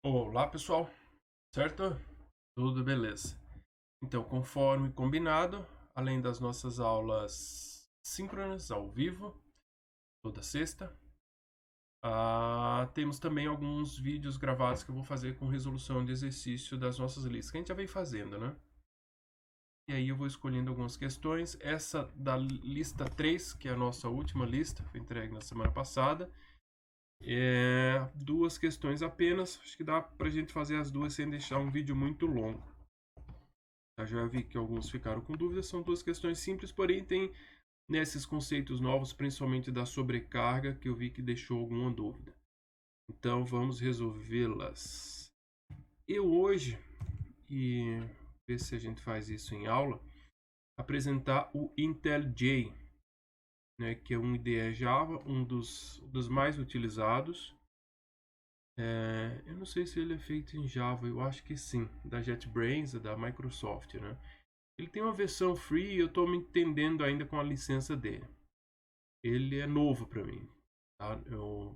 Olá pessoal, certo? Tudo beleza. Então, conforme combinado, além das nossas aulas síncronas ao vivo, toda sexta, temos também alguns vídeos gravados que eu vou fazer com resolução de exercício das nossas listas, que a gente já vem fazendo, né? E aí eu vou escolhendo algumas questões. Essa da lista 3, que é a nossa última lista, foi entregue na semana passada. Duas questões apenas, acho que dá pra gente fazer as duas sem deixar um vídeo muito longo. Eu já vi que alguns ficaram com dúvidas, são duas questões simples, porém tem nesses conceitos novos, principalmente da sobrecarga, que eu vi que deixou alguma dúvida. Então vamos resolvê-las. Eu hoje, e ver se a gente faz isso em aula, apresentar o IntelliJ, né, que é um IDE Java, um dos mais utilizados. Eu não sei se ele é feito em Java, eu acho que sim, da JetBrains, da Microsoft, né? Ele tem uma versão free e eu estou me entendendo ainda com a licença dele. Ele é novo para mim, tá? Eu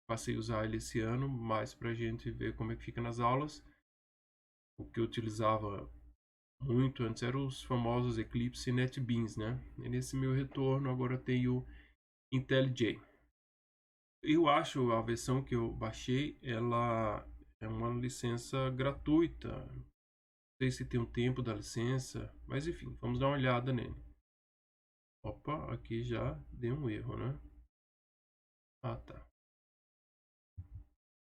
passei a usar ele esse ano, mais para a gente ver como é que fica nas aulas. O que eu utilizava muito antes eram os famosos Eclipse e NetBeans, né? E nesse meu retorno agora tenho IntelliJ. Eu acho a versão que eu baixei, ela é uma licença gratuita. Não sei se tem um tempo da licença, mas enfim, vamos dar uma olhada nele. Opa, aqui já deu um erro, né? Ah, tá.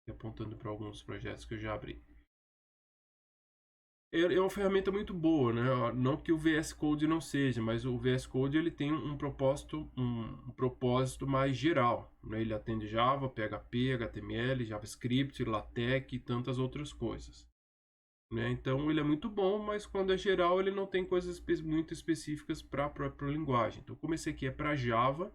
Apontando para alguns projetos que eu já abri. É uma ferramenta muito boa, né? Não que o VS Code não seja, mas o VS Code ele tem um propósito mais geral, né? Ele atende Java, PHP, HTML, JavaScript, LaTeX e tantas outras coisas, né? Então ele é muito bom, mas quando é geral ele não tem coisas muito específicas para a própria linguagem. Então como esse aqui é para Java,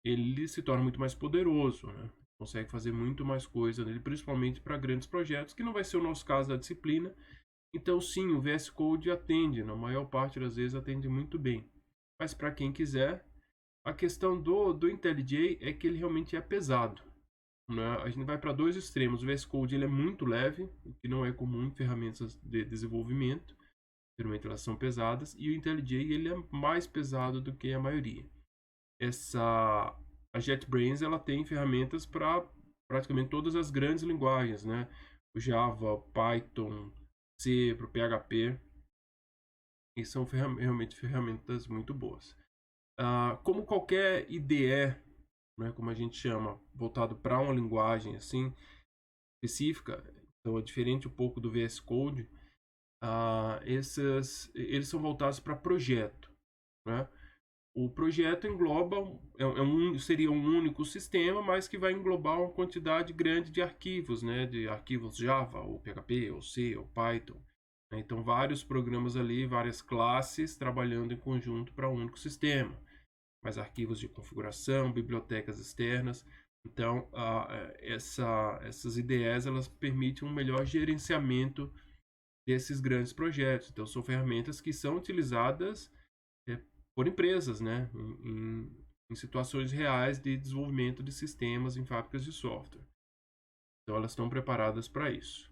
ele se torna muito mais poderoso, né? Consegue fazer muito mais coisa nele, principalmente para grandes projetos, que não vai ser o nosso caso da disciplina. Então, sim, o VS Code atende, na maior parte das vezes atende muito bem. Mas para quem quiser, a questão do IntelliJ é que ele realmente é pesado, né? A gente vai para dois extremos. O VS Code ele é muito leve, o que não é comum em ferramentas de desenvolvimento. Geralmente elas são pesadas. E o IntelliJ ele é mais pesado do que a maioria. A JetBrains ela tem ferramentas para praticamente todas as grandes linguagens, né? O Java, Python, C, para o PHP, e são realmente ferramentas muito boas. Como qualquer IDE, né, como a gente chama, voltado para uma linguagem assim específica, então é diferente um pouco do VS Code, eles são voltados para projeto, né? O projeto engloba, seria um único sistema, mas que vai englobar uma quantidade grande de arquivos, né? De arquivos Java, ou PHP, ou C, ou Python. Então, vários programas ali, várias classes trabalhando em conjunto para um único sistema. Mais arquivos de configuração, bibliotecas externas. Então, essas IDEs elas permitem um melhor gerenciamento desses grandes projetos. Então, são ferramentas que são utilizadas por empresas, né, em situações reais de desenvolvimento de sistemas em fábricas de software. Então elas estão preparadas para isso.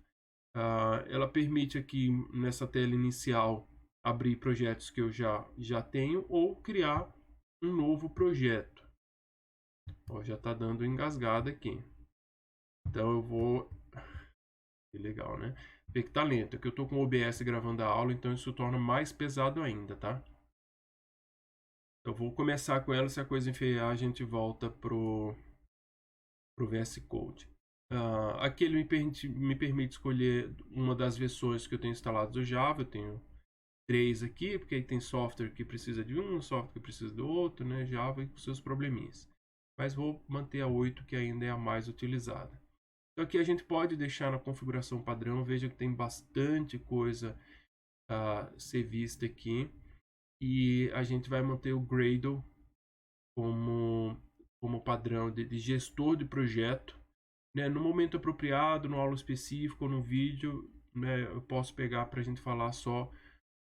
Ela permite aqui nessa tela inicial abrir projetos que eu já tenho ou criar um novo projeto. Ó, já está dando engasgada aqui. Então eu vou... Que legal, né? Vê que tá lento. É que eu estou com o OBS gravando a aula, então isso torna mais pesado ainda, tá? Eu vou começar com ela, se a coisa enfeiar, a gente volta pro VS Code. Aqui ele me permite escolher uma das versões que eu tenho instalado do Java. Eu tenho 3 aqui, porque aí tem software que precisa de um, software que precisa do outro, né? Java e com seus probleminhas. Mas vou manter a 8, que ainda é a mais utilizada. Então aqui a gente pode deixar na configuração padrão. Veja que tem bastante coisa a ser vista aqui. E a gente vai manter o Gradle como padrão de gestor de projeto, né? No momento apropriado, no aula específica ou no vídeo, né, eu posso pegar para a gente falar só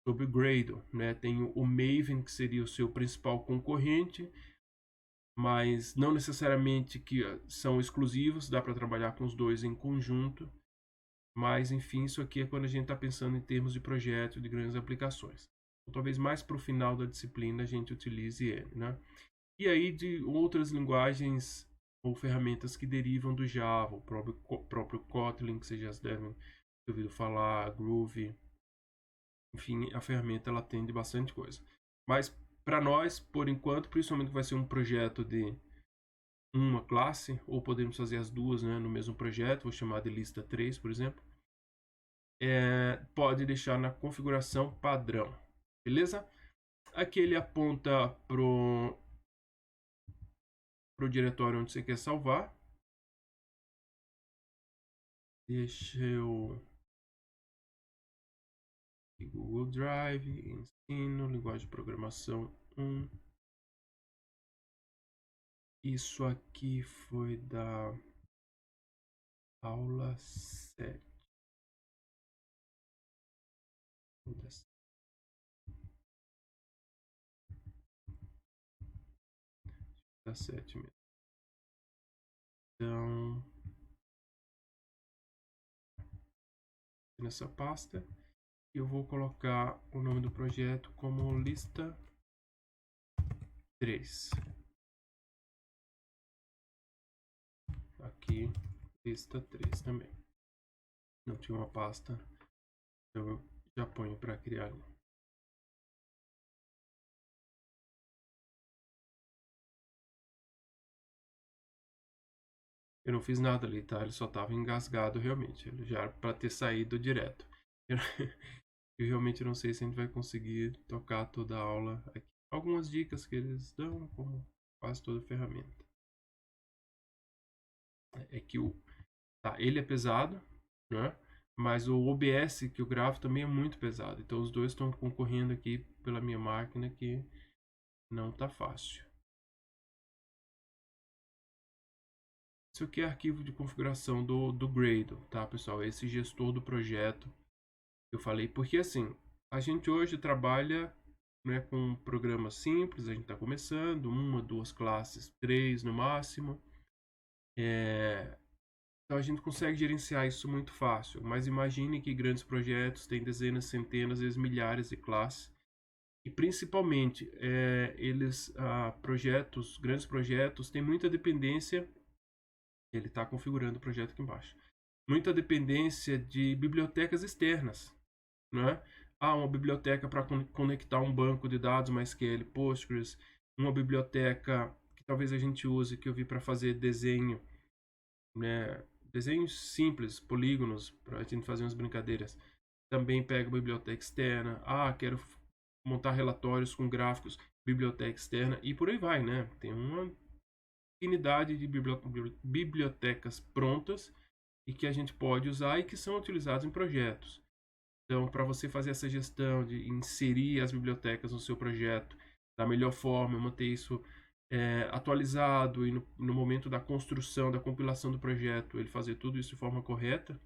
sobre o Gradle, né? Tem o Maven, que seria o seu principal concorrente, mas não necessariamente que são exclusivos, dá para trabalhar com os dois em conjunto. Mas, enfim, isso aqui é quando a gente está pensando em termos de projeto de grandes aplicações. Então, talvez mais para o final da disciplina a gente utilize ele, né? E aí de outras linguagens ou ferramentas que derivam do Java, o próprio Kotlin, que vocês já devem ter ouvido falar, Groovy. Enfim, a ferramenta ela atende bastante coisa. Mas para nós, por enquanto, principalmente vai ser um projeto de uma classe, ou podemos fazer as duas, né, no mesmo projeto, vou chamar de lista 3, por exemplo. Pode deixar na configuração padrão, beleza? Aqui ele aponta pro diretório onde você quer salvar. Deixa eu... Google Drive, ensino, linguagem de programação 1. Isso aqui foi da aula 7. Da 7 mesmo. Então, nessa pasta, eu vou colocar o nome do projeto como lista 3. Aqui, lista 3 também. Não tinha uma pasta, então eu já ponho para criar ali. Eu não fiz nada ali, tá? Ele só estava engasgado realmente. Ele já era para ter saído direto. Eu realmente não sei se a gente vai conseguir tocar toda a aula aqui. Algumas dicas que eles dão, como quase toda ferramenta. É que ele é pesado, né? Mas o OBS que eu gravo também é muito pesado. Então os dois estão concorrendo aqui pela minha máquina, que não tá fácil. Isso aqui é arquivo de configuração do Gradle, tá, pessoal? Esse gestor do projeto que eu falei. Porque assim, a gente hoje trabalha, né, com um programa simples, a gente está começando, 1, 2 classes, 3 no máximo. Então a gente consegue gerenciar isso muito fácil. Mas imagine que grandes projetos têm dezenas, centenas, às vezes milhares de classes. E principalmente, grandes projetos, têm muita dependência. Ele está configurando o projeto aqui embaixo. Muita dependência de bibliotecas externas, né? Uma biblioteca para conectar um banco de dados MySQL, Postgres, uma biblioteca que talvez a gente use, que eu vi para fazer desenho, né? Desenhos simples, polígonos, para a gente fazer umas brincadeiras. Também pega biblioteca externa. Quero montar relatórios com gráficos, biblioteca externa, e por aí vai, né? Tem uma infinidade de bibliotecas prontas e que a gente pode usar e que são utilizadas em projetos. Então, para você fazer essa gestão de inserir as bibliotecas no seu projeto da melhor forma, manter isso atualizado e no momento da construção, da compilação do projeto, ele fazer tudo isso de forma correta,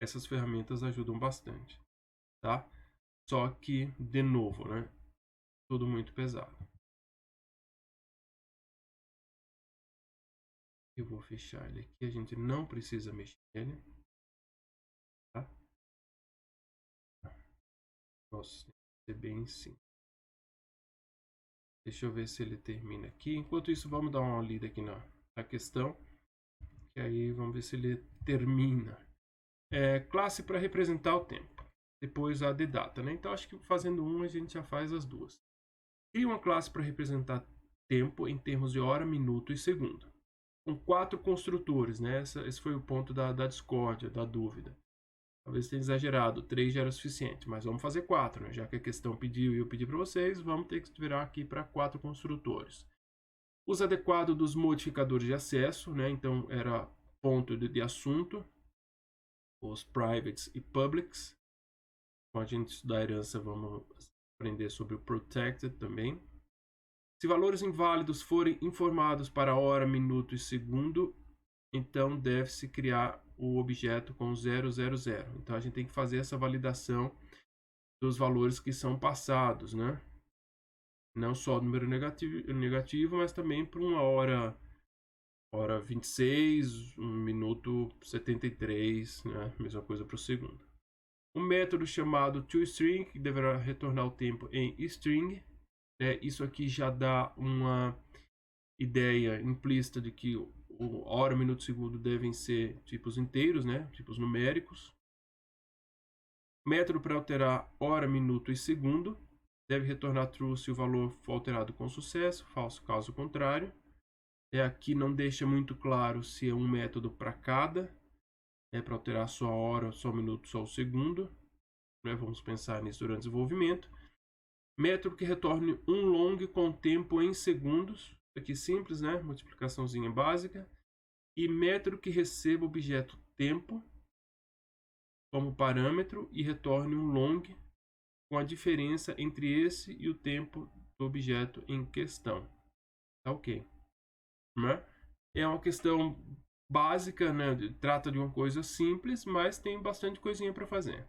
essas ferramentas ajudam bastante, tá? Só que, de novo, né? Tudo muito pesado. Eu vou fechar ele aqui, a gente não precisa mexer nele, tá? Nossa, tem que ser bem simples. Deixa eu ver se ele termina aqui. Enquanto isso, vamos dar uma lida aqui na questão. Que aí vamos ver se ele termina. Classe para representar o tempo. Depois a de data, né? Então acho que fazendo a gente já faz as duas. Cria uma classe para representar tempo em termos de hora, minuto e segundo. Com 4 construtores, né? Esse foi o ponto da discórdia, da dúvida. Talvez tenha exagerado, 3 já era suficiente, mas vamos fazer 4, né? Já que a questão pediu e eu pedi para vocês, vamos ter que virar aqui para 4 construtores. Uso adequado dos modificadores de acesso, né? Então era ponto de assunto, os privates e publics. Quando a gente estudar herança, vamos aprender sobre o protected também. Se valores inválidos forem informados para hora, minuto e segundo, então deve-se criar o objeto com 000. Então a gente tem que fazer essa validação dos valores que são passados, né? Não só número negativo, mas também para uma hora 26, 1 minuto 73, né? Mesma coisa para o segundo. Um método chamado toString, que deverá retornar o tempo em string. Isso aqui já dá uma ideia implícita de que hora, minuto, segundo devem ser tipos inteiros, né? Tipos numéricos. Método para alterar hora, minuto e segundo. Deve retornar true se o valor for alterado com sucesso, falso caso contrário. Aqui não deixa muito claro se é um método para cada, para alterar só a hora, só o minuto, só o segundo. Vamos pensar nisso durante o desenvolvimento. Método que retorne um long com tempo em segundos. Aqui simples, né? Multiplicaçãozinha básica. E método que receba o objeto tempo como parâmetro e retorne um long com a diferença entre esse e o tempo do objeto em questão. Tá ok. Né? É uma questão básica, né? Trata de uma coisa simples, mas tem bastante coisinha para fazer.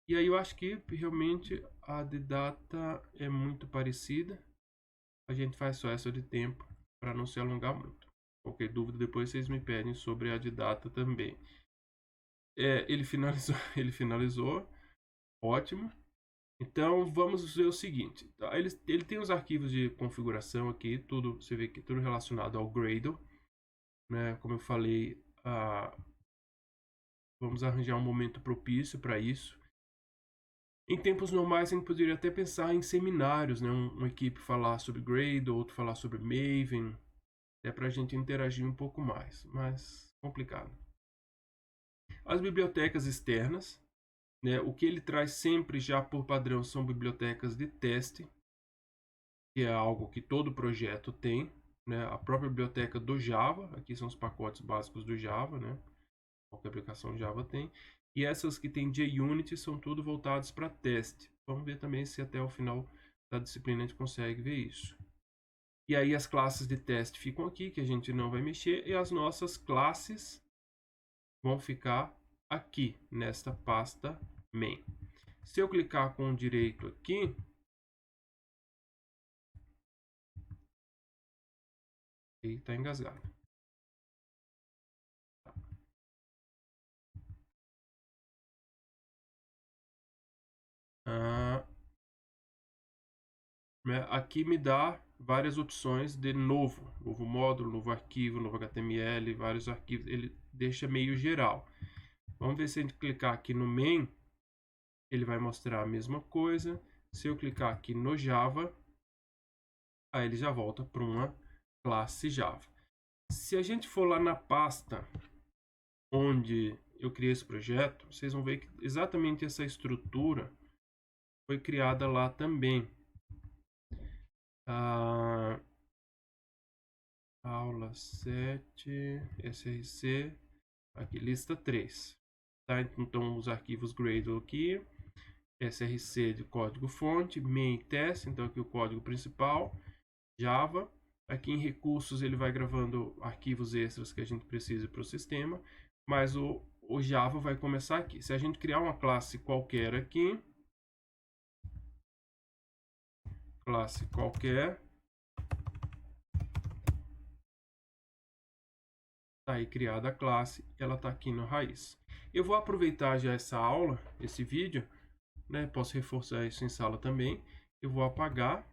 E aí eu acho que realmente a de data é muito parecida. A gente faz só essa de tempo para não se alongar muito. Qualquer dúvida depois vocês me pedem sobre a de data também. Ele finalizou, ele finalizou. Ótimo. Então vamos ver o seguinte. Tá? Ele tem os arquivos de configuração aqui, tudo, você vê que tudo relacionado ao Gradle, né? Como eu falei, vamos arranjar um momento propício para isso. Em tempos normais a gente poderia até pensar em seminários, né? Uma equipe falar sobre Gradle, outro falar sobre Maven, para a gente interagir um pouco mais, mas complicado. As bibliotecas externas, né? O que ele traz sempre já por padrão são bibliotecas de teste, que é algo que todo projeto tem, né? A própria biblioteca do Java, aqui são os pacotes básicos do Java, né? Qualquer aplicação Java tem. E essas que tem JUnit são tudo voltadas para teste. Vamos ver também se até o final da disciplina a gente consegue ver isso. E aí as classes de teste ficam aqui, que a gente não vai mexer, e as nossas classes vão ficar aqui, nesta pasta main. Se eu clicar com o direito aqui, ele está engasgado. Aqui me dá várias opções de novo módulo, novo arquivo, novo HTML, vários arquivos. Ele deixa meio geral. Vamos ver se a gente clicar aqui no main, ele vai mostrar a mesma coisa. Se eu clicar aqui no Java, aí ele já volta para uma classe Java. Se a gente for lá na pasta onde eu criei esse projeto, vocês vão ver que exatamente essa estrutura foi criada lá também. Aula 7, src, aqui lista 3. Tá? Então os arquivos Gradle aqui, src de código fonte, main test, então aqui o código principal, Java. Aqui em recursos ele vai gravando arquivos extras que a gente precisa para o sistema, mas o Java vai começar aqui. Se a gente criar uma classe qualquer aqui, classe qualquer, tá aí criada a classe, ela tá aqui no raiz. Eu vou aproveitar já essa aula, esse vídeo, né? Posso reforçar isso em sala também. Eu vou apagar,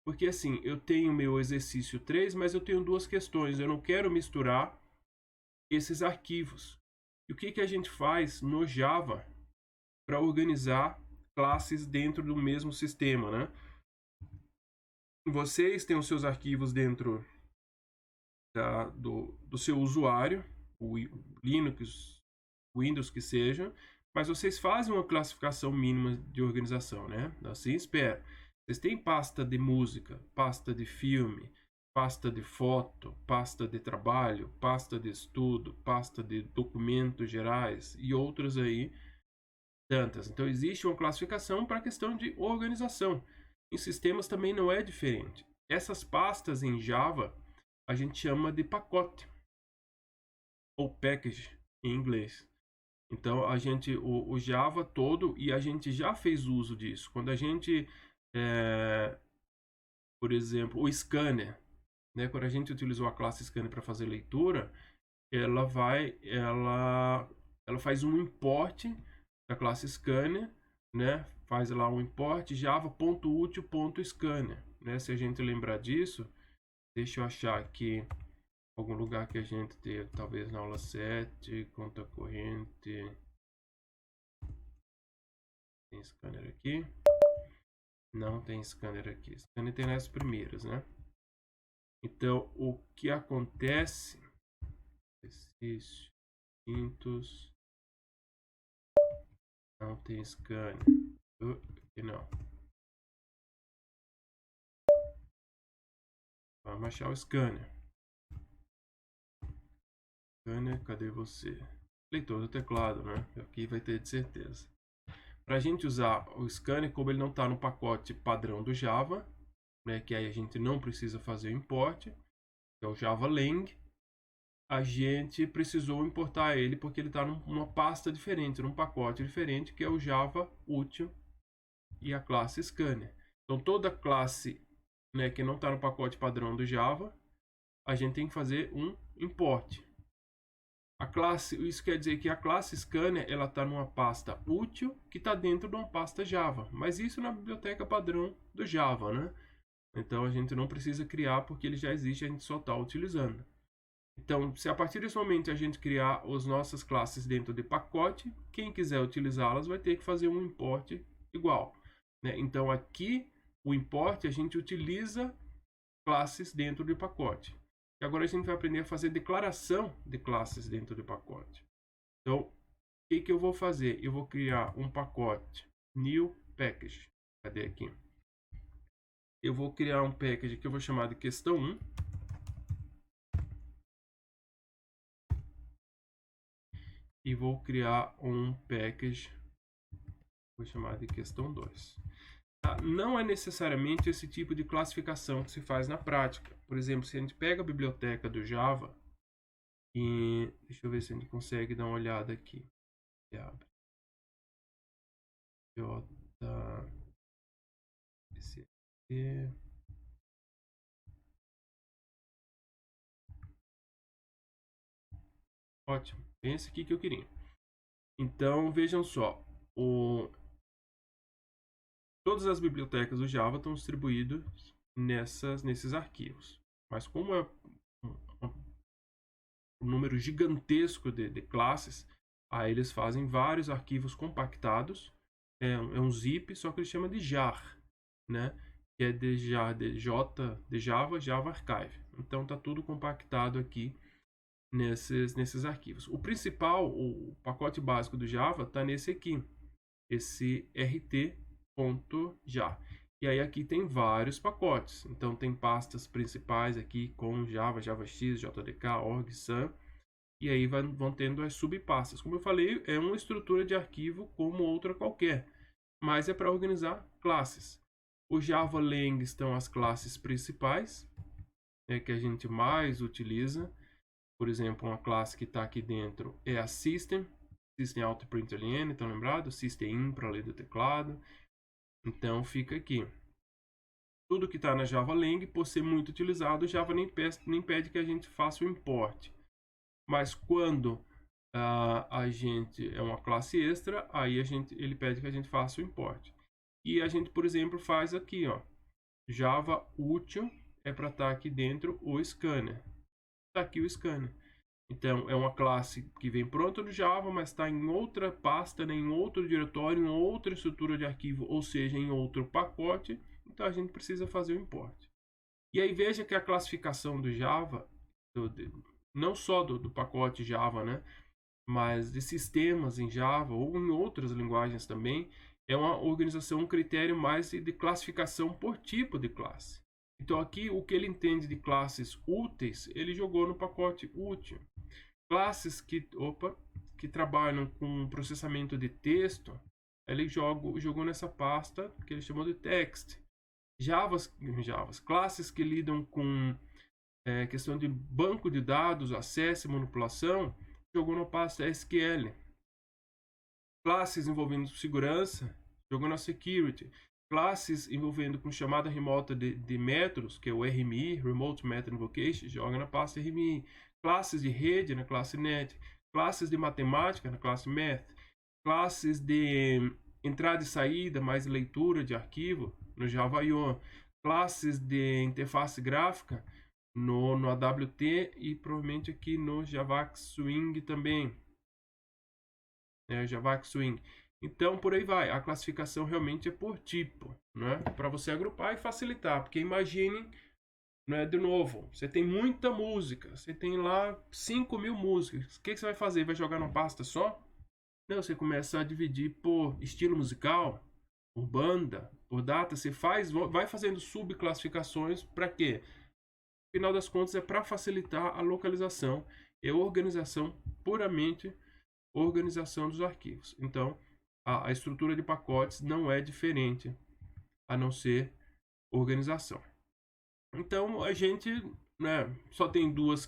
porque assim, eu tenho meu exercício 3, mas eu tenho duas questões. Eu não quero misturar esses arquivos. E o que, que a gente faz no Java para organizar classes dentro do mesmo sistema, né? Vocês têm os seus arquivos dentro do seu usuário, o Linux, Windows que seja, mas vocês fazem uma classificação mínima de organização, né? Assim espero. Vocês têm pasta de música, pasta de filme, pasta de foto, pasta de trabalho, pasta de estudo, pasta de documentos gerais e outras aí tantas. Então existe uma classificação para a questão de organização. Em sistemas também não é diferente. Essas pastas em Java a gente chama de pacote ou package em inglês. Então o Java todo, e a gente já fez uso disso. Quando a gente por exemplo, o scanner, né? Quando a gente utilizou a classe scanner para fazer leitura, ela faz um import da classe scanner, né? Faz lá um import java.util.scanner, né? Se a gente lembrar disso, deixa eu achar aqui algum lugar que a gente teve, talvez na aula 7, conta corrente. Tem scanner aqui? Não tem scanner aqui. Scanner tem nas primeiras, né? Então, o que acontece? Exercício, quintos. Não tem scanner. Aqui não. Vamos achar o scanner. Scanner, cadê você? Leitor do teclado, né? Aqui vai ter de certeza. Para a gente usar o scanner, como ele não está no pacote padrão do Java, né? Que aí a gente não precisa fazer o import, que é o Java Lang. A gente precisou importar ele porque ele está numa pasta diferente, num pacote diferente, que é o Java Util e a classe Scanner. Então, toda classe, né, que não está no pacote padrão do Java, a gente tem que fazer um import. A classe, isso quer dizer que a classe Scanner ela está numa pasta útil que está dentro de uma pasta Java, mas isso na biblioteca padrão do Java, né? Então a gente não precisa criar porque ele já existe, a gente só está utilizando. Então, se a partir desse momento a gente criar as nossas classes dentro de pacote, quem quiser utilizá-las vai ter que fazer um import igual, né? Então, aqui, o import, a gente utiliza classes dentro de pacote. E agora a gente vai aprender a fazer declaração de classes dentro de pacote. Então, o que eu vou fazer? Eu vou criar um pacote new package. Cadê aqui? Eu vou criar um package que eu vou chamar de questão 1. E vou criar um package, vou chamar de questão 2. Não é necessariamente esse tipo de classificação que se faz na prática. Por exemplo, se a gente pega a biblioteca do Java e deixa eu ver se a gente consegue dar uma olhada aqui. Ótimo, é esse aqui que eu queria. Então, vejam só, todas as bibliotecas do Java estão distribuídas nesses arquivos. Mas como é um número gigantesco de classes, aí eles fazem vários arquivos compactados. É um zip, só que ele chama de jar, né? Que é de Java, Java Archive. Então tá tudo compactado aqui nesses arquivos. O principal, o pacote básico do Java está nesse aqui, esse rt.jar. E aí aqui tem vários pacotes. Então tem pastas principais aqui com Java, JavaX, JDK, org, sun. E aí vão tendo as subpastas. Como eu falei, é uma estrutura de arquivo como outra qualquer, mas é para organizar classes. O Java Lang estão as classes principais, né, que a gente mais utiliza. Por exemplo, uma classe que está aqui dentro é a System Out Println, estão lembrados? System in para ler do teclado. Então fica aqui. Tudo que está na Java Lang, por ser muito utilizado, o Java nem pede que a gente faça o import. Mas quando a gente é uma classe extra, aí ele pede que a gente faça o import. E a gente, por exemplo, faz aqui, ó, Java útil é para estar aqui dentro o scanner. Está aqui o scanner. Então, é uma classe que vem pronta no Java, mas está em outra pasta, né, em outro diretório, em outra estrutura de arquivo, ou seja, em outro pacote. Então, a gente precisa fazer o import. E aí, veja que a classificação do Java, não só do pacote Java, né, mas de sistemas em Java ou em outras linguagens também, é uma organização, um critério mais de classificação por tipo de classe. Então aqui o que ele entende de classes úteis, ele jogou no pacote útil. Classes que trabalham com processamento de texto, ele jogou nessa pasta que ele chamou de text. Classes que lidam com questão de banco de dados, acesso e manipulação, jogou na pasta SQL. Classes envolvendo segurança, jogou na security. Classes envolvendo com chamada remota de métodos, que é o RMI, Remote Method Invocation, joga na pasta RMI. Classes de rede na classe net. Classes de matemática na classe math. Classes de entrada e saída, mais leitura de arquivo no Java IO. Classes de interface gráfica no AWT e provavelmente aqui no Javax Swing também. Javax Swing. Então, por aí vai. A classificação realmente é por tipo, né? Para você agrupar e facilitar. Porque imagine, né, de novo, você tem muita música. Você tem lá 5.000 músicas. O que você vai fazer? Vai jogar numa pasta só? Não, você começa a dividir por estilo musical, por banda, por data. Você vai fazendo subclassificações para quê? No final das contas, é para facilitar a localização e organização, puramente organização dos arquivos. Então, a estrutura de pacotes não é diferente, a não ser organização. Então, a gente, né, só tem duas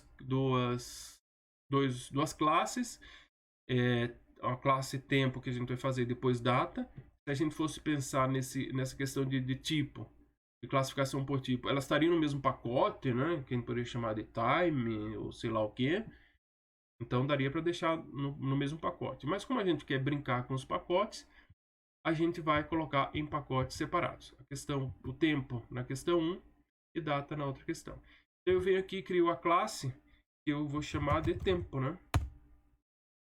classes. A classe tempo que a gente vai fazer, depois data. Se a gente fosse pensar nessa questão de tipo, de classificação por tipo, elas estariam no mesmo pacote, né, que a gente poderia chamar de time, ou sei lá o que. Então daria para deixar no mesmo pacote. Mas como a gente quer brincar com os pacotes, a gente vai colocar em pacotes separados. O tempo na questão 1 e data na outra questão. Então eu venho aqui e crio a classe que eu vou chamar de tempo, né?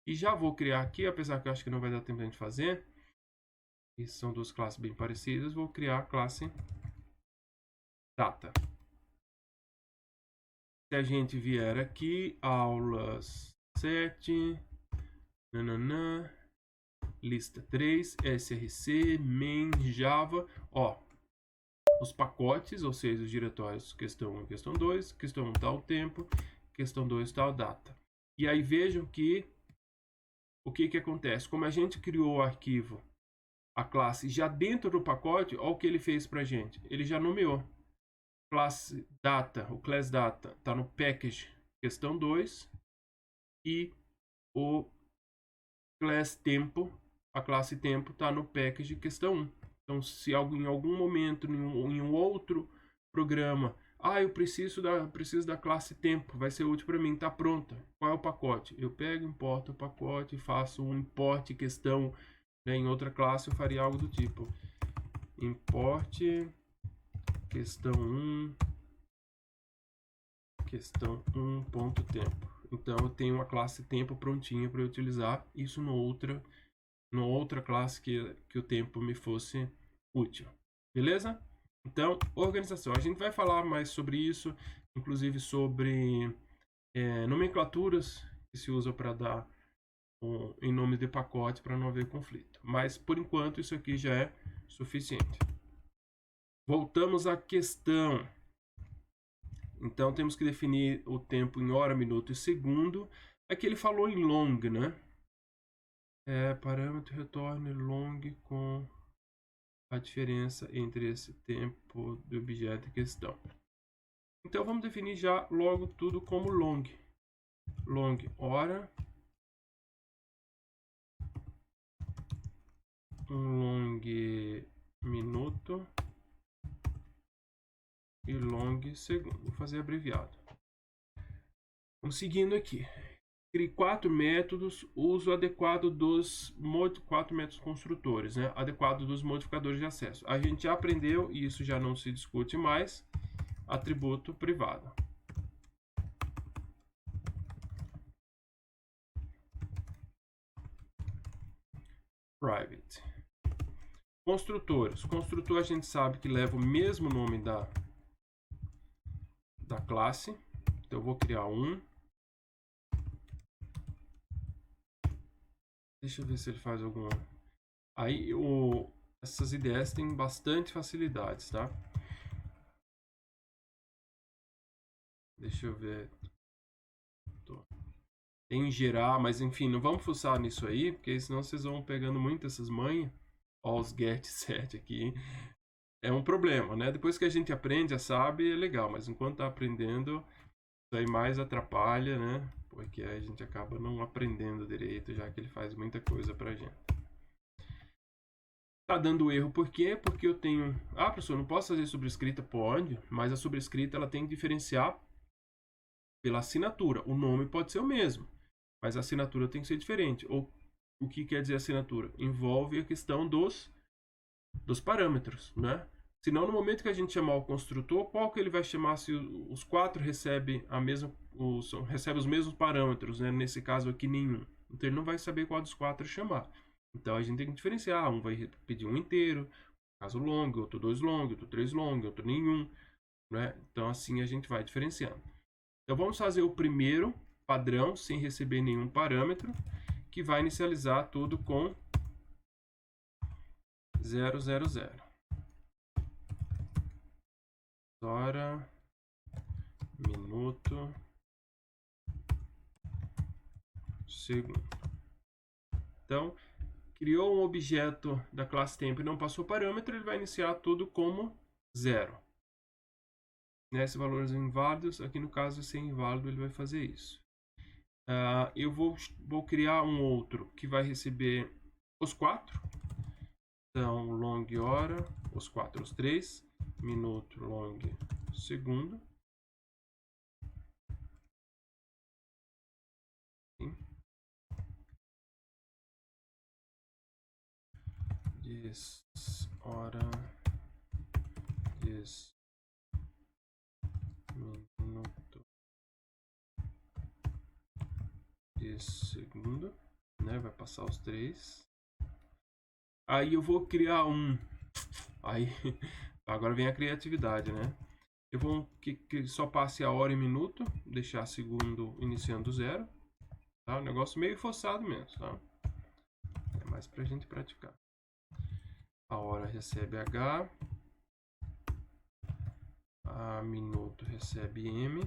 E já vou criar aqui, apesar que eu acho que não vai dar tempo de a gente fazer. E são duas classes bem parecidas. Vou criar a classe data. Se a gente vier aqui, aulas 7, nananã, lista 3, src, main, java, ó, os pacotes, ou seja, os diretórios questão 1 e questão 2, questão 1 tal tempo, questão 2 tal data. E aí vejam que o que acontece, como a gente criou o arquivo, a classe já dentro do pacote, olha o que ele fez pra gente, ele já nomeou. Classe data, o class data está no package questão 2 e o class tempo, a classe tempo está no package questão 1. Então, se em algum momento em um outro programa, eu preciso da classe tempo, vai ser útil para mim, está pronta. Qual é o pacote? Eu pego, importo o pacote, faço um import questão, né, em outra classe eu faria algo do tipo import questão 1, questão 1.tempo. Então eu tenho uma classe tempo prontinha para utilizar isso no outra classe que o tempo me fosse útil. Beleza? Então, organização. A gente vai falar mais sobre isso, inclusive sobre nomenclaturas que se usam para dar em nome de pacote para não haver conflito. Mas por enquanto isso aqui já é suficiente. Voltamos à questão. Então temos que definir o tempo em hora, minuto e segundo. Aqui ele falou em long, né? Parâmetro retorne long com a diferença entre esse tempo do objeto em questão. Então vamos definir já logo tudo como long. Long hora. Long minuto. E long segundo. Vou fazer abreviado. Vamos seguindo aqui. Crie 4 métodos, uso adequado dos 4 métodos construtores, né? Adequado dos modificadores de acesso. A gente já aprendeu, e isso já não se discute mais, atributo privado. Private. Construtores. Construtor a gente sabe que leva o mesmo nome da classe. Então eu vou criar um. Deixa eu ver se ele faz alguma. Aí essas ideias têm bastante facilidades, tá? Deixa eu ver. Tem gerar, mas enfim, não vamos fuçar nisso aí, porque senão vocês vão pegando muito essas manhas. Ó, os get set aqui. É um problema, né? Depois que a gente aprende, já sabe, é legal, mas enquanto tá aprendendo, isso aí mais atrapalha, né? Porque a gente acaba não aprendendo direito, já que ele faz muita coisa pra gente. Tá dando erro por quê? Porque eu tenho... Ah, professor, não posso fazer sobrescrita? Pode, mas a sobrescrita ela tem que diferenciar pela assinatura. O nome pode ser o mesmo, mas a assinatura tem que ser diferente. Ou o que quer dizer assinatura? Envolve a questão dos parâmetros, né? Senão, no momento que a gente chamar o construtor, qual que ele vai chamar se os quatro recebem recebe os mesmos parâmetros, né? Nesse caso aqui, nenhum. Então, ele não vai saber qual dos quatro chamar. Então, a gente tem que diferenciar. Um vai pedir um inteiro, caso long, outro 2 long, outro 3 long, outro nenhum, né? Então, assim a gente vai diferenciando. Então, vamos fazer o primeiro padrão, sem receber nenhum parâmetro, que vai inicializar tudo com 000. Hora, minuto, segundo. Então, criou um objeto da classe tempo e não passou parâmetro, ele vai iniciar tudo como 0. Nesses valores inválidos, aqui no caso, se é inválido, ele vai fazer isso. Eu vou criar um outro que vai receber os 4. Então, long hora, os 4, os 3. Minuto, long, segundo. Sim. 10 hora, 10 minuto, 10 segundo, né? Vai passar os 3. Aí eu vou criar um... Aí, agora vem a criatividade, né? Eu vou que só passe a hora e minuto, deixar segundo iniciando do 0. Tá? Um negócio meio forçado mesmo, tá? É mais pra gente praticar. A hora recebe H. A minuto recebe M.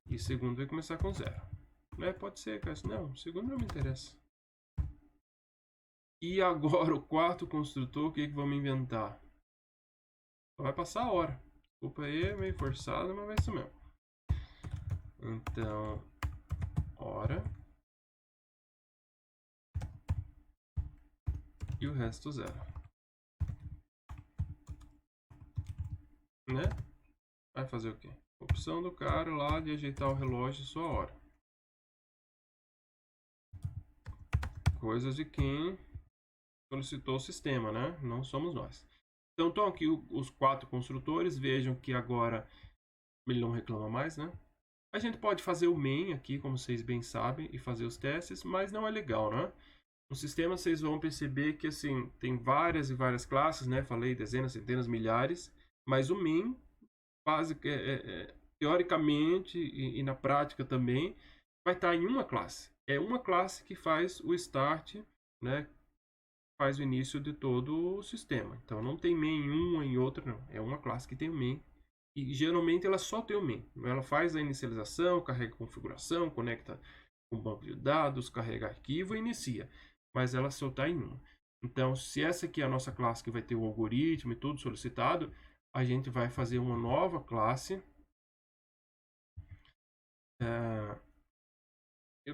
E segundo vai começar com 0. Né? Pode ser, cara. Não, segundo não me interessa. E agora o quarto construtor, o que vamos inventar? Só vai passar a hora. Desculpa aí, é meio forçado, mas vai isso mesmo. Então, hora. E o resto 0. Né? Vai fazer o quê? Opção do cara lá de ajeitar o relógio só a hora. Coisas de quem solicitou o sistema, né? Não somos nós. Então, estão aqui os 4 construtores. Vejam que agora ele não reclama mais, né? A gente pode fazer o main aqui, como vocês bem sabem, e fazer os testes, mas não é legal, né? No sistema vocês vão perceber que assim tem várias e várias classes, né? Falei dezenas, centenas, milhares, mas o main, teoricamente e na prática também, vai estar em uma classe. É uma classe que faz o start, né? Faz o início de todo o sistema. Então não tem main em uma em outra, não. É uma classe que tem o main. E geralmente ela só tem o main. Ela faz a inicialização, carrega a configuração, conecta com o banco de dados, carrega arquivo e inicia. Mas ela só está em uma. Então, se essa aqui é a nossa classe que vai ter o algoritmo e tudo solicitado, a gente vai fazer uma nova classe.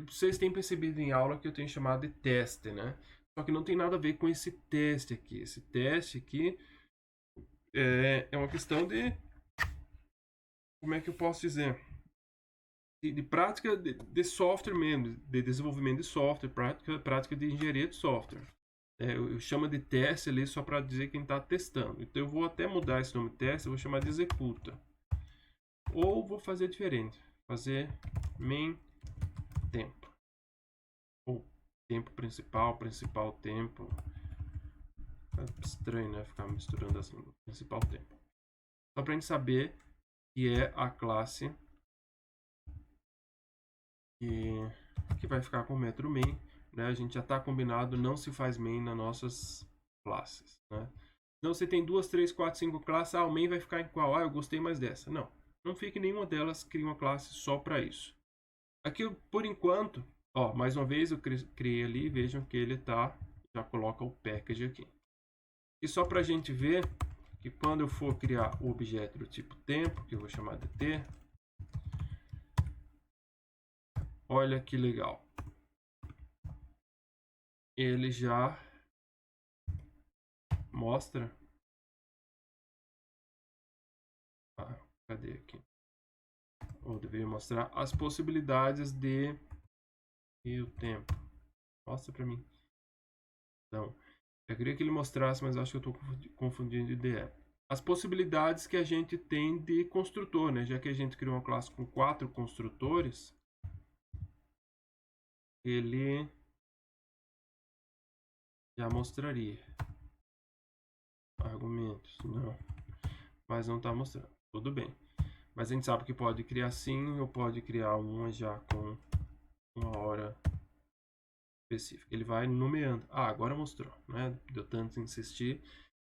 Vocês têm percebido em aula que eu tenho chamado de teste, né? Só que não tem nada a ver com esse teste aqui. Esse teste aqui é uma questão de... Como é que eu posso dizer? De prática de software mesmo, de desenvolvimento de software, prática de engenharia de software. Eu chamo de teste ali só para dizer quem está testando. Então eu vou até mudar esse nome teste, eu vou chamar de executa. Ou vou fazer diferente, fazer main tempo. Ou tempo principal, principal tempo. É estranho, né? Ficar misturando assim, principal tempo. Só para a gente saber que é a classe que vai ficar com o método main, né? A gente já está combinado, não se faz main nas nossas classes, né? Então você tem 2, 3, 4, 5 classes, o main vai ficar em qual? Eu gostei mais dessa. Não, não fique em nenhuma delas, crie uma classe só para isso. Aqui, por enquanto, mais uma vez eu criei ali, vejam que ele já coloca o package aqui. E só para a gente ver que quando eu for criar o objeto do tipo tempo, que eu vou chamar de t, olha que legal. Ele já mostra... cadê aqui? Ou deveria mostrar as possibilidades de... E o tempo. Mostra para mim. Então, eu queria que ele mostrasse, mas acho que eu estou confundindo IDE. As possibilidades que a gente tem de construtor, né? Já que a gente criou uma classe com 4 construtores, ele já mostraria. Argumentos, não. Mas não está mostrando. Tudo bem. Mas a gente sabe que pode criar sim, ou pode criar uma já com uma hora específica. Ele vai nomeando. Agora mostrou, né? Deu tanto insistir.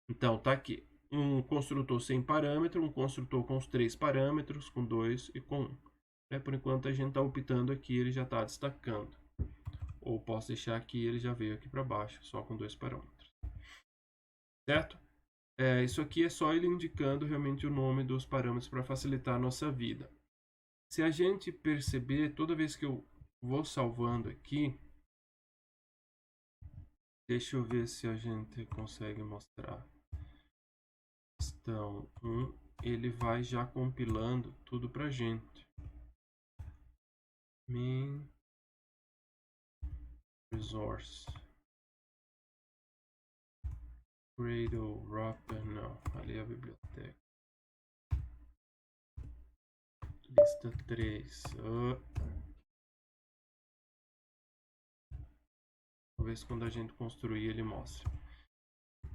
Então, tá aqui. Um construtor sem parâmetro, um construtor com os 3 parâmetros, com 2 e com 1. Por enquanto a gente está optando aqui, ele já está destacando. Ou posso deixar aqui, ele já veio aqui para baixo, só com 2 parâmetros. Certo? Isso aqui é só ele indicando realmente o nome dos parâmetros para facilitar a nossa vida. Se a gente perceber, toda vez que eu vou salvando aqui, deixa eu ver se a gente consegue mostrar. Questão 1, ele vai já compilando tudo para a gente. Main resource. Gradle, wrapper, não, ali é a biblioteca. Lista 3. Talvez quando a gente construir ele mostre.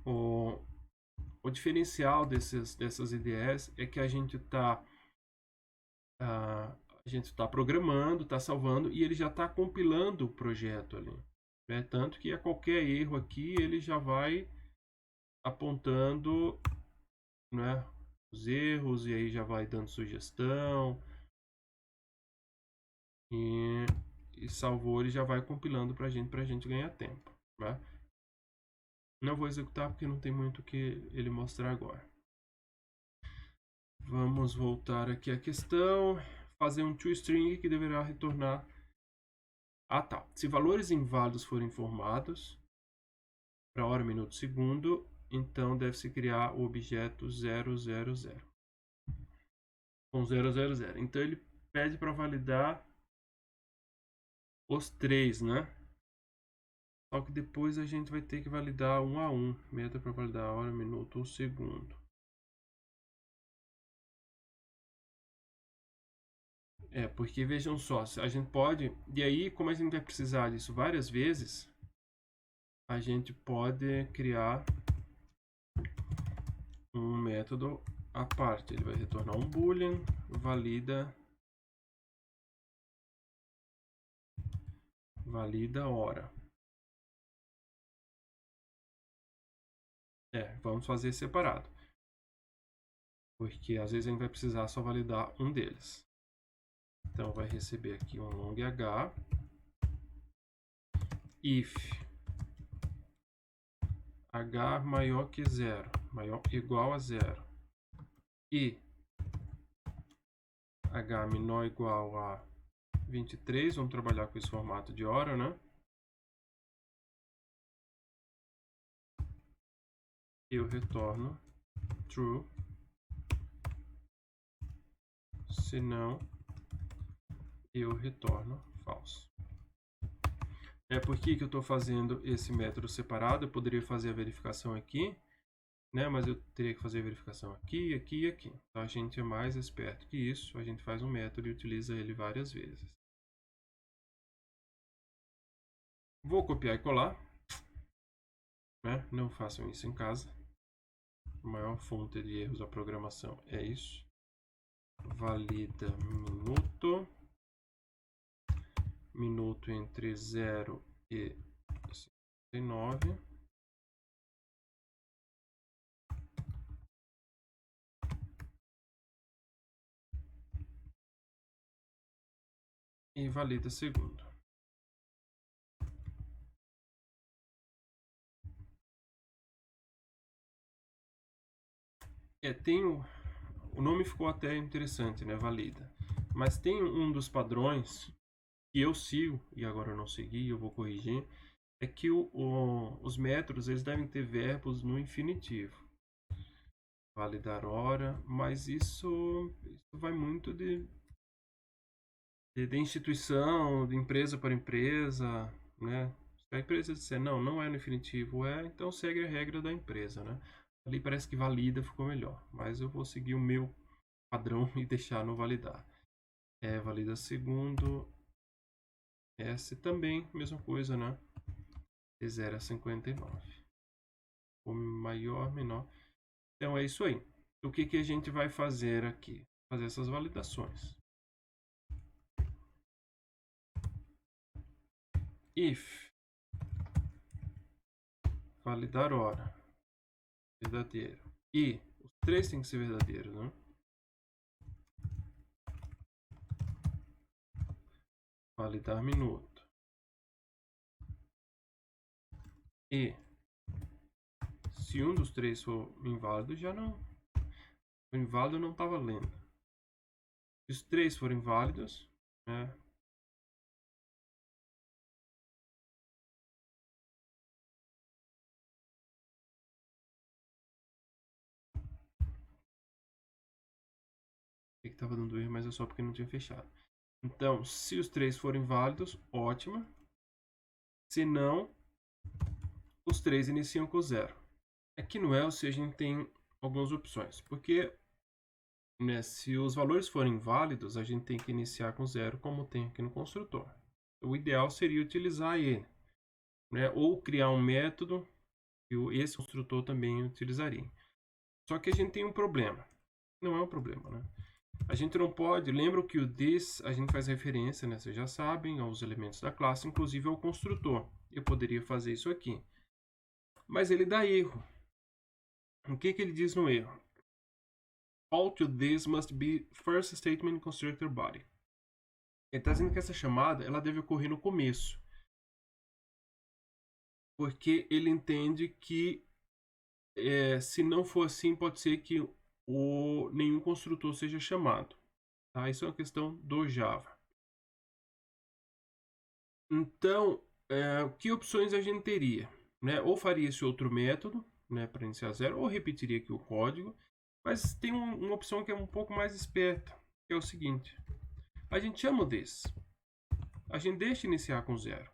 O diferencial dessas IDEs é que a gente está programando, está salvando e ele já está compilando o projeto ali. Né? Tanto que a qualquer erro aqui ele já vai apontando, né, os erros e aí já vai dando sugestão. E salvou, ele já vai compilando para a gente ganhar tempo. Né? Não vou executar porque não tem muito o que ele mostrar agora. Vamos voltar aqui à questão. Fazer um toString que deverá retornar. Tá. Se valores inválidos forem informados para hora, minuto, segundo, então deve-se criar o objeto 000. Com 000. Então ele pede para validar os 3, né? Só que depois a gente vai ter que validar um a um. Meta para validar a hora, minuto ou segundo. Porque vejam só, a gente pode... E aí, como a gente vai precisar disso várias vezes, a gente pode criar um método à parte. Ele vai retornar um boolean, valida hora. Vamos fazer separado. Porque às vezes a gente vai precisar só validar um deles. Então vai receber aqui um long h if h maior que 0, igual a 0 e h menor ou igual a 23, vamos trabalhar com esse formato de hora, né? Eu retorno true, se não, eu retorno false. Por que eu estou fazendo esse método separado? Eu poderia fazer a verificação aqui, né? Mas eu teria que fazer a verificação aqui, aqui e aqui. Então a gente é mais esperto que isso. A gente faz um método e utiliza ele várias vezes. Vou copiar e colar. Né? Não façam isso em casa. A maior fonte de erros da programação é isso. Valida minuto. Minuto entre 0 e 59. E valida segundo. O nome ficou até interessante, né? Valida. Mas tem um dos padrões que eu sigo, e agora eu não segui, eu vou corrigir, é que os métodos eles devem ter verbos no infinitivo. Validar hora, mas isso vai muito de instituição, de empresa para empresa, né? Se a empresa disser não é no infinitivo, então segue a regra da empresa, né? Ali parece que valida ficou melhor, mas eu vou seguir o meu padrão e deixar no validar. Valida segundo. S também, mesma coisa, né? De 0 a 59. O maior, menor. Então é isso aí. O que a gente vai fazer aqui? Fazer essas validações. If validar hora verdadeiro. E os três têm que ser verdadeiros, né? Validar minuto. E se um dos três for inválido, já não. O inválido não está valendo. Se os três forem válidos, né? Que estava dando erro, mas é só porque não tinha fechado. Então, se os três forem válidos, ótimo. Se não, os três iniciam com 0. Aqui no else a gente tem algumas opções, porque né, se os valores forem válidos, a gente tem que iniciar com 0, como tem aqui no construtor. O ideal seria utilizar ele, né, ou criar um método que esse construtor também utilizaria. Só que a gente tem um problema. Não é um problema, né? A gente não pode, lembra que o this a gente faz referência, né, vocês já sabem, aos elementos da classe, inclusive ao construtor. Eu poderia fazer isso aqui, mas ele dá erro. O que ele diz no erro? All to this must be first statement constructor body. Ele está dizendo que essa chamada ela deve ocorrer no começo, porque ele entende que se não for assim, pode ser que nenhum construtor seja chamado. Tá? Isso é uma questão do Java. Então, que opções a gente teria? Né? Ou faria esse outro método, né, para iniciar 0, ou repetiria aqui o código. Mas tem uma opção que é um pouco mais esperta, que é o seguinte. A gente chama o this. A gente deixa iniciar com 0.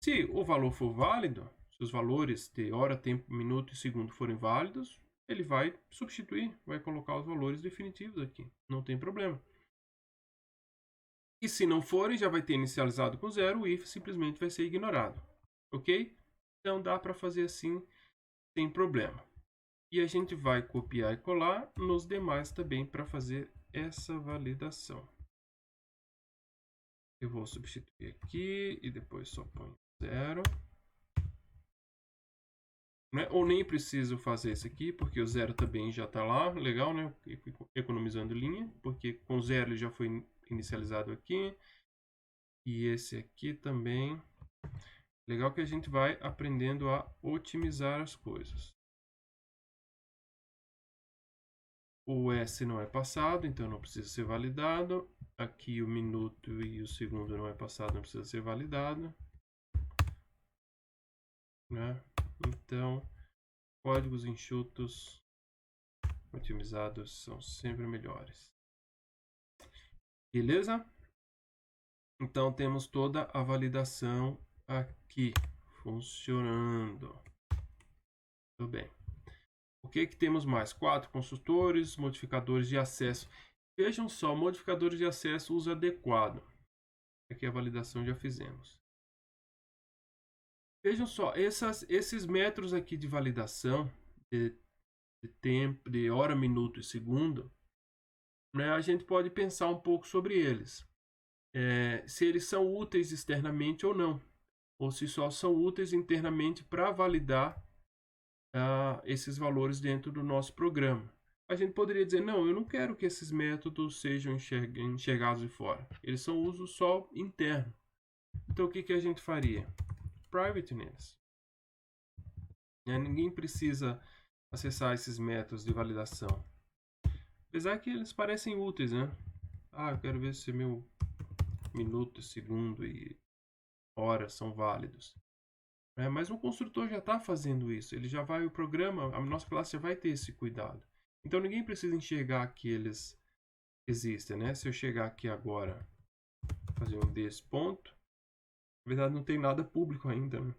Se o valor for válido, se os valores de hora, tempo, minuto e segundo forem válidos, ele vai substituir, vai colocar os valores definitivos aqui. Não tem problema. E se não forem, já vai ter inicializado com 0, o if simplesmente vai ser ignorado. Ok? Então dá para fazer assim, sem problema. E a gente vai copiar e colar nos demais também para fazer essa validação. Eu vou substituir aqui e depois só ponho 0. Né? Ou nem preciso fazer isso aqui, porque o 0 também já está lá. Legal, né? Economizando linha, porque com 0 ele já foi inicializado aqui. E esse aqui também. Legal que a gente vai aprendendo a otimizar as coisas. O S não é passado, então não precisa ser validado. Aqui o minuto e o segundo não é passado, não precisa ser validado. Né? Então, códigos enxutos otimizados são sempre melhores. Beleza? Então temos toda a validação aqui funcionando. Tudo bem. O que temos mais? 4 construtores, modificadores de acesso. Vejam só, modificadores de acesso uso adequado. Aqui a validação já fizemos. Vejam só, esses métodos aqui de validação de tempo, de hora, minuto e segundo, né, a gente pode pensar um pouco sobre eles. Se eles são úteis externamente ou não. Ou se só são úteis internamente para validar esses valores dentro do nosso programa. A gente poderia dizer, não, eu não quero que esses métodos sejam enxergados de fora. Eles são uso só interno. Então, o que a gente faria? Private neles. Ninguém precisa acessar esses métodos de validação. Apesar que eles parecem úteis, né? Eu quero ver se meu minuto, segundo e horas são válidos. Mas o construtor já está fazendo isso. Ele já vai, o programa, a nossa classe já vai ter esse cuidado. Então ninguém precisa enxergar que eles existem, né? Se eu chegar aqui agora, fazer um desse ponto, na verdade não tem nada público ainda, né?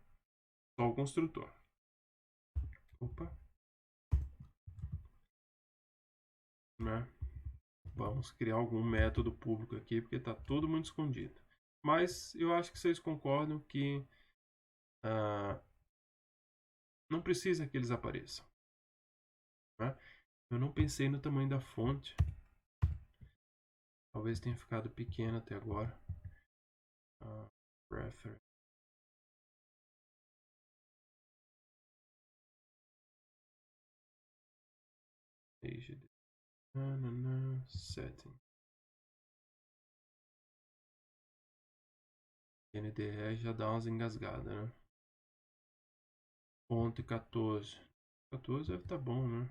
Só o construtor. Opa. Né? Vamos criar algum método público aqui, porque está tudo muito escondido. Mas eu acho que vocês concordam que não precisa que eles apareçam. Né? Eu não pensei no tamanho da fonte. Talvez tenha ficado pequeno até agora. Reference. Setting. NDE já dá umas engasgadas, né? Fonte 14. 14 deve estar bom, né?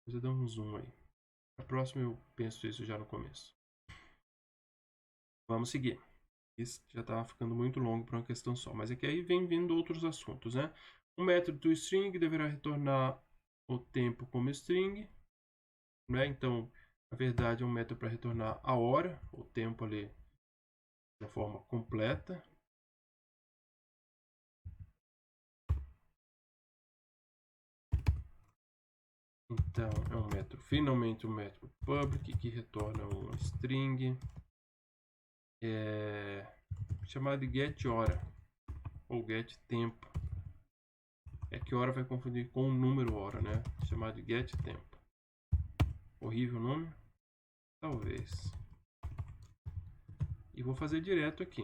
Vou dar um zoom aí. A próxima eu penso isso já no começo. Vamos seguir. Isso já estava ficando muito longo para uma questão só. Mas aqui aí vem vindo outros assuntos, né? O método toString deverá retornar o tempo como string. Né? Então, na verdade, é um método para retornar a hora, o tempo ali de forma completa. Então, é um método, finalmente um método public que retorna uma string chamado de getHora ou getTempo. É que hora vai confundir com o número hora, né? Chamado de getTempo. Horrível nome? Talvez. E vou fazer direto aqui.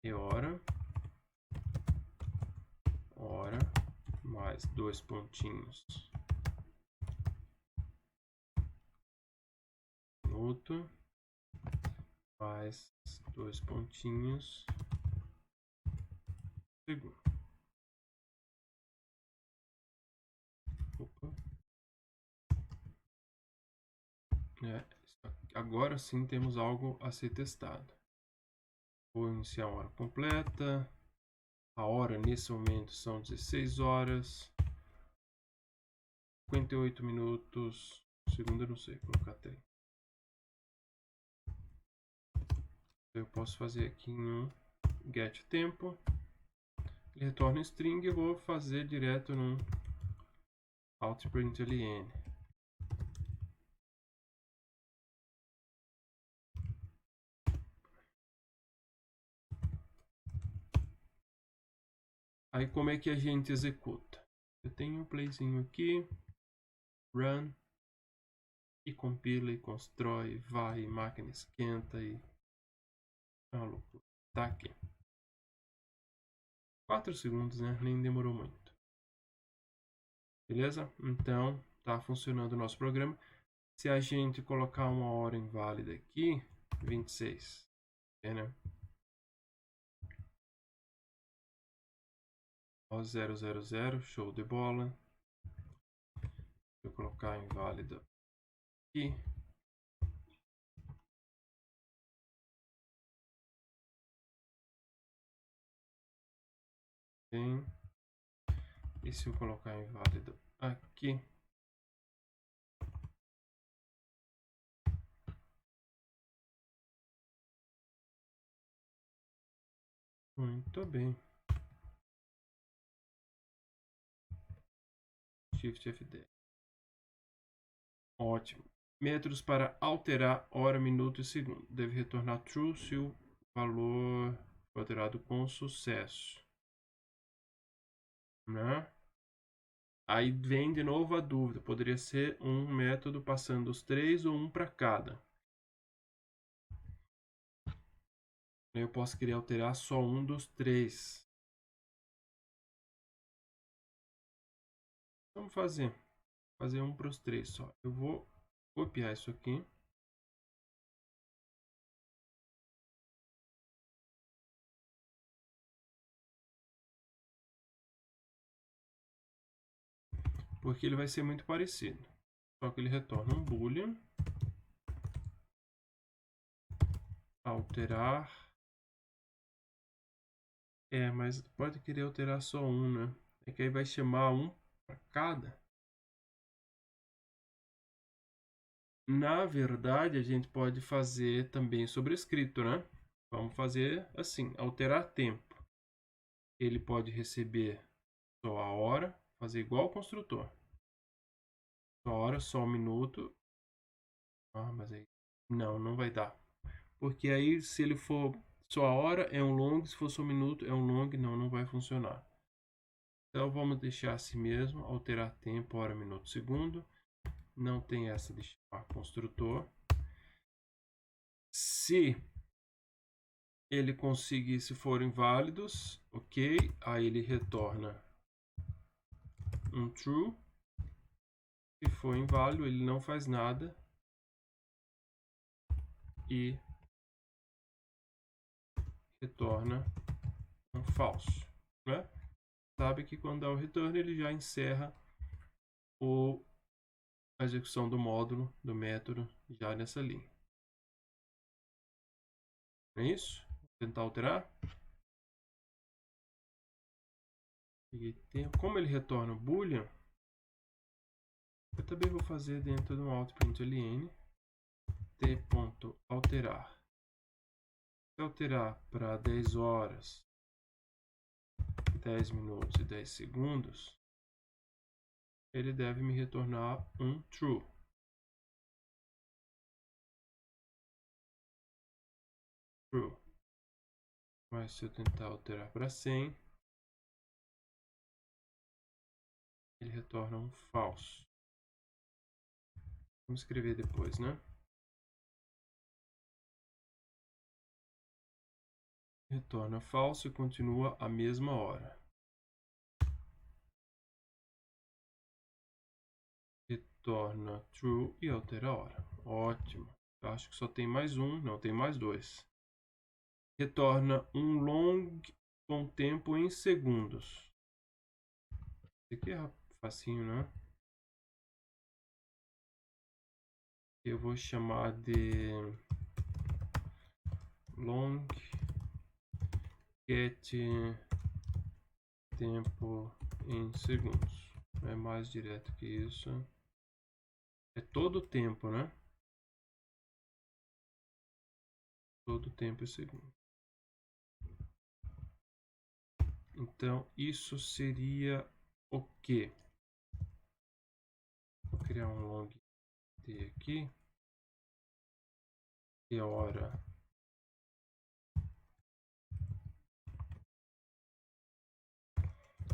E hora mais 2 pontinhos. Minuto mais 2 pontinhos. Segundo. Opa. Agora sim temos algo a ser testado. Vou iniciar a hora completa. A hora nesse momento são 16 horas. 58 minutos. Segundo eu não sei colocar 3. Eu posso fazer aqui em um getTempo. Ele retorna string e eu vou fazer direto no outprintln. Aí como é que a gente executa? Eu tenho um playzinho aqui, run, e compila, e constrói, vai, máquina esquenta e... Tá aqui. 4 segundos, né? Nem demorou muito. Beleza? Então, tá funcionando o nosso programa. Se a gente colocar uma hora inválida aqui, 26, né? 000, show de bola. Vou colocar inválida aqui. Bem. E se eu colocar inválido aqui? Muito bem. Shift F10. Ótimo. Métodos para alterar hora, minuto e segundo. Deve retornar true se o valor for alterado com sucesso. Né? Aí vem de novo a dúvida. Poderia ser um método passando os 3 ou um para cada. Eu posso querer alterar só um dos 3. Vamos fazer um para os 3 só. Eu vou copiar isso aqui. Porque ele vai ser muito parecido. Só que ele retorna um boolean. Alterar Mas pode querer alterar só um, né? É que aí vai chamar um para cada. Na verdade, a gente pode fazer também sobrescrito, né? Vamos fazer assim, alterar tempo. Ele pode receber só a hora, fazer igual o construtor. Só hora, só um minuto. Mas aí... Não vai dar. Porque aí, se ele for só a hora, é um long. Se for só um minuto, é um long. Não vai funcionar. Então, vamos deixar assim mesmo. Alterar tempo, hora, minuto, segundo. Não tem essa de chamar construtor. Se ele conseguir, se forem válidos, ok. Aí ele retorna um true. Se for inválido, ele não faz nada. E retorna um falso, né? Sabe que quando dá o return, ele já encerra a execução do módulo, do método, já nessa linha. Não é isso? Vou tentar alterar. Como ele retorna o boolean, eu também vou fazer dentro do out.println t.alterar. Se alterar para 10 horas, 10 minutos e 10 segundos, ele deve me retornar um true. True. Mas se eu tentar alterar para 100, ele retorna um falso. Vamos escrever depois, né? Retorna falso e continua a mesma hora. Retorna true e altera a hora. Ótimo. Eu acho que só tem mais um. Não, tem mais dois. Retorna um long com tempo em segundos. Isso aqui é facinho, né? Eu vou chamar de long get tempo em segundos. Não é mais direto que isso. É todo o tempo, né? Todo tempo em segundos. Então, isso seria o quê? Vou criar um long t aqui. E a hora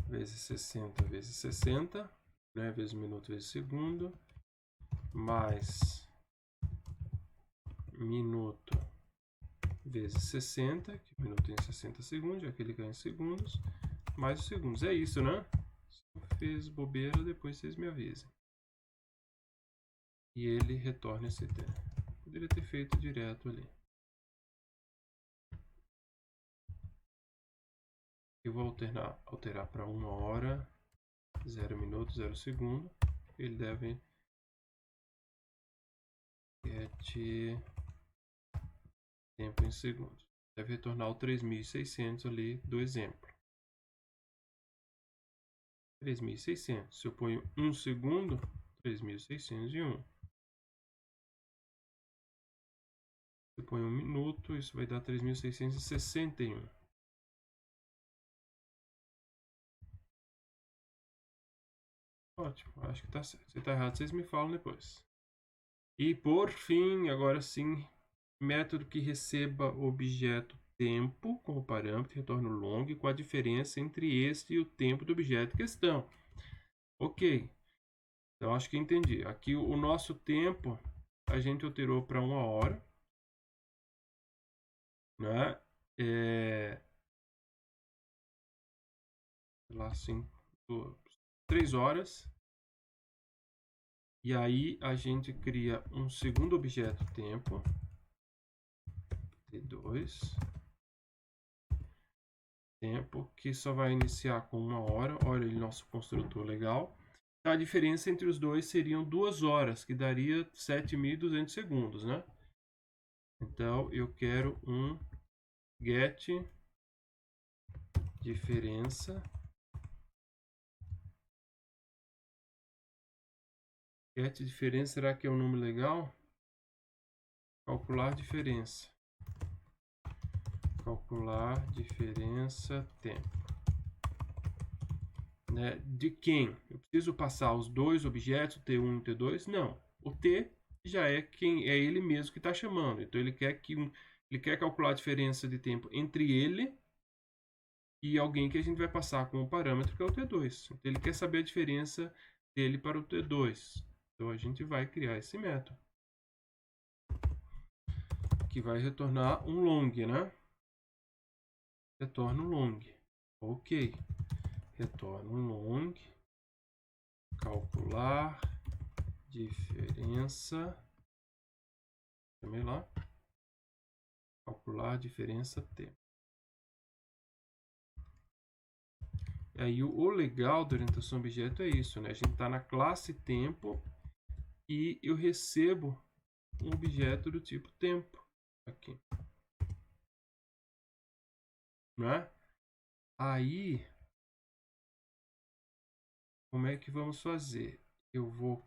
vezes 60 vezes 60, né? Vezes minuto vezes segundo, mais minuto vezes 60, que minuto tem 60 segundos, já que ele ganha em segundos, mais os segundos. É isso, né? Se eu fiz bobeira, depois vocês me avisem. E ele retorna esse tempo. Poderia ter feito direto ali. Eu vou alterar para 1 hora, 0 minuto, 0 segundo. Ele deve get tempo em segundos. Deve retornar o 3600 ali do exemplo. 3600. Se eu ponho 1 segundo, 3601. Se eu ponho 1 minuto, isso vai dar 3661. Ótimo, acho que está certo. Se está errado, vocês me falam depois. E por fim, agora sim, método que receba o objeto tempo como parâmetro, retorno long, com a diferença entre este e o tempo do objeto em questão. Ok, então acho que entendi. Aqui o nosso tempo a gente alterou para 1 hora, né? Lá assim, 3 horas. E aí a gente cria um segundo objeto tempo, T2, tempo, que só vai iniciar com 1 hora. Olha aí, nosso construtor legal. A diferença entre os dois seriam 2 horas, que daria 7.200 segundos, né? Então eu quero um get diferença. Get diferença, será que é um número legal? Calcular diferença. Calcular diferença tempo. Né? De quem? Eu preciso passar os dois objetos, o T1 e o T2? Não. O T já é quem é ele mesmo que está chamando. Então ele quer calcular a diferença de tempo entre ele e alguém que a gente vai passar como parâmetro, que é o T2. Então ele quer saber a diferença dele para o T2. Então a gente vai criar esse método que vai retornar um long, né? Retorna um long. Ok. Retorna um long. Calcular diferença. Chamei lá. Calcular diferença tempo. E aí o legal da orientação objeto é isso, né? A gente está na classe tempo e eu recebo um objeto do tipo tempo aqui, né? Aí, como é que vamos fazer? Eu vou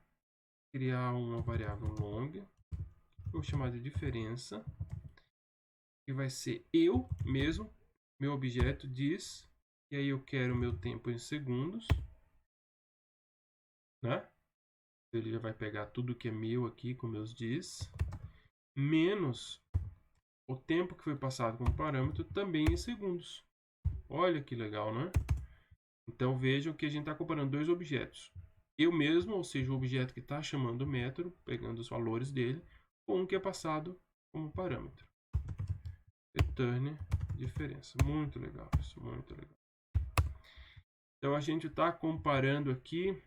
criar uma variável long, vou chamar de diferença, que vai ser eu mesmo, meu objeto diz, e aí eu quero o meu tempo em segundos, né? Ele já vai pegar tudo que é meu aqui com meus diz, menos o tempo que foi passado como parâmetro também em segundos. Olha que legal, né? Então vejam que a gente está comparando dois objetos. Eu mesmo, ou seja, o objeto que está chamando o método, pegando os valores dele, com um que é passado como parâmetro. Return diferença. Muito legal isso, muito legal. Então a gente está comparando aqui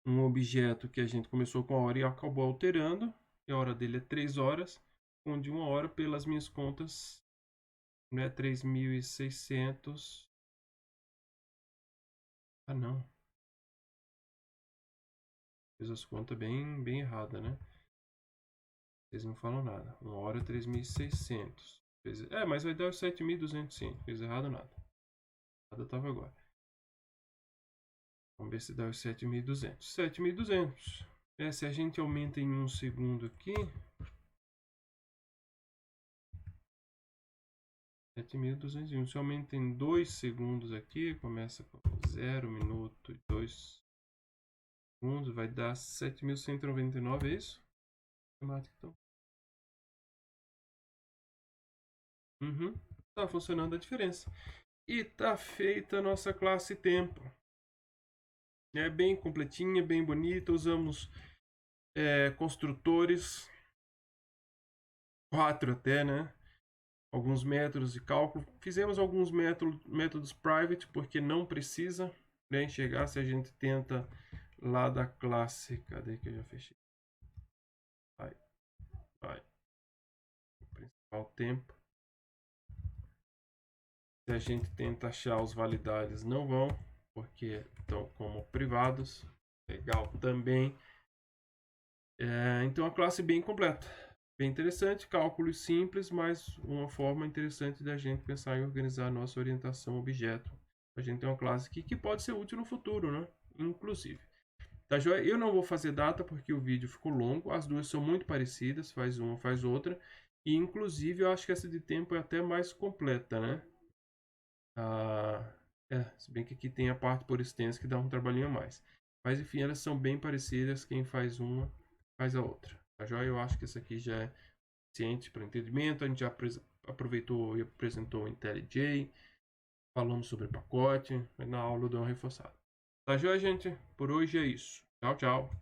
um objeto que a gente começou com a hora e acabou alterando. E a hora dele é 3 horas, onde uma hora, pelas minhas contas, né, 3.600. Ah, não. Fiz as contas bem errada, né? Eles não falam nada. Uma hora é 3.600. Mas vai dar 7.200 sim. Fiz errado nada. Nada tava agora. Vamos ver se dá os 7.200. 7.200. Se a gente aumenta em 1 segundo aqui. 7.201. Se aumenta em 2 segundos aqui, começa com 0 minuto e 2 segundos, vai dar 7.199, é isso? Matemática, então. Tá funcionando a diferença. E tá feita a nossa classe tempo. É bem completinha, bem bonita. Usamos construtores, 4 até, né? Alguns métodos de cálculo. Fizemos alguns métodos private, porque não precisa, né, enxergar se a gente tenta lá da classe. Cadê que eu já fechei? Vai. Principal tempo. Se a gente tenta achar os validados, não vão, porque estão como privados. Legal também. Então a classe bem completa. Bem interessante, cálculos simples, mas uma forma interessante da gente pensar em organizar a nossa orientação objeto. A gente tem uma classe aqui que pode ser útil no futuro, né? Inclusive. Tá joia? Eu não vou fazer data porque o vídeo ficou longo. As duas são muito parecidas, faz uma, faz outra. E inclusive eu acho que essa de tempo é até mais completa, né? Se bem que aqui tem a parte por extenso que dá um trabalhinho a mais. Mas enfim, elas são bem parecidas. Quem faz uma, faz a outra. Tá joia? Eu acho que essa aqui já é suficiente para entendimento. A gente já aproveitou e apresentou o IntelliJ. Falamos sobre pacote. Na aula eu dou uma reforçada. Tá joia, gente? Por hoje é isso. Tchau, tchau.